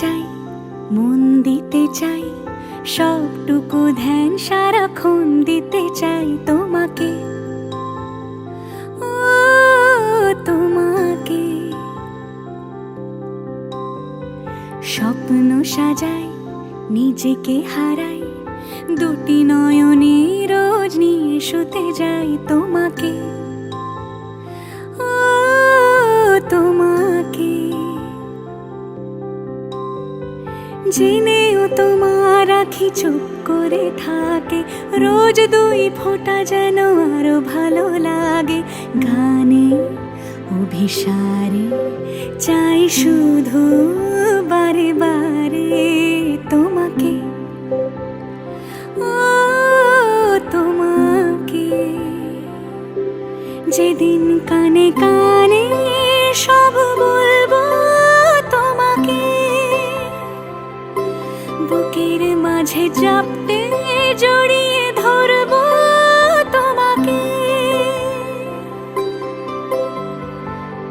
চাই, মন দিতে চাই, সবটুকু ধ্যান সারাক্ষণ দিতে চাই তোমাকে, ও তোমাকে। স্বপ্ন সাজাই, নিজেকে হারাই, দুটি নয়নে রোজ নিয়ে শুতে যাই তোমাকে, ও তোমাকে। জেনেও তোমার আখি চুপ করে থাকে, রোজ দুই ফোঁটা যেন আরো ভালো লাগে। গানে অভিসারে চাই শুধু বারে বারে তোমাকে, ও তোমাকে। যেদিন কানে কানে সব বলবো তোমাকে, বুকের মাঝে চাপতে জড়িয়ে ধরবো তোমাকে।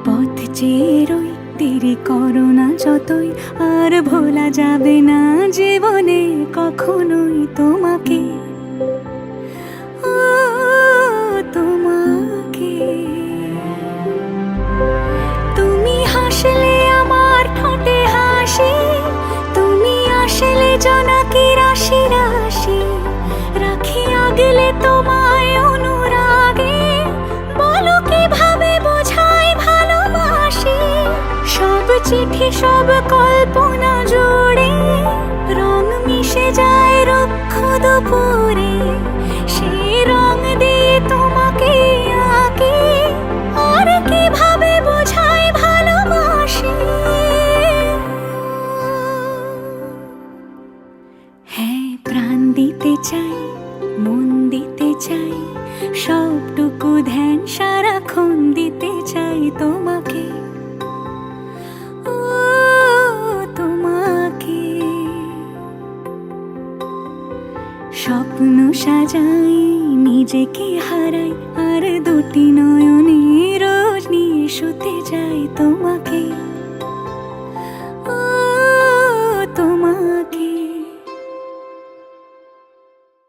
পথ চেয়ে রই, দেরি করো না যতই, আর ভোলা যাবে না জীবনে কখনোই তোমাকে, ও তোমাকে। তুমি হাসলে আমার ঠোঁটে হাসি, তুমি আসলে জোনাকি রাশি রাশি, রাখি আগলে তোমায় অনুরাগে, বলো কিভাবে বোঝাই ভালোবাসি। সব চিঠি সব কল্পনা জুড়ে রং মিশে যায় রুক্ষ দুপুরে, সেই রং দিয়ে তোমাকে আঁকি, আর কিভাবে বোঝাই ভালোবাসি। হ্যাঁ, প্রাণ দিতে চাই, মন দিতে চাই, সবটুকু ধ্যান সারাক্ষণ দিতে চাই তোমাকে, ও তোমাকে। স্বপ্ন সাজাই, নিজেকে হারাই, আর দুটি নয়নে রোজ নিয়ে শুতে যাই তোমাকে।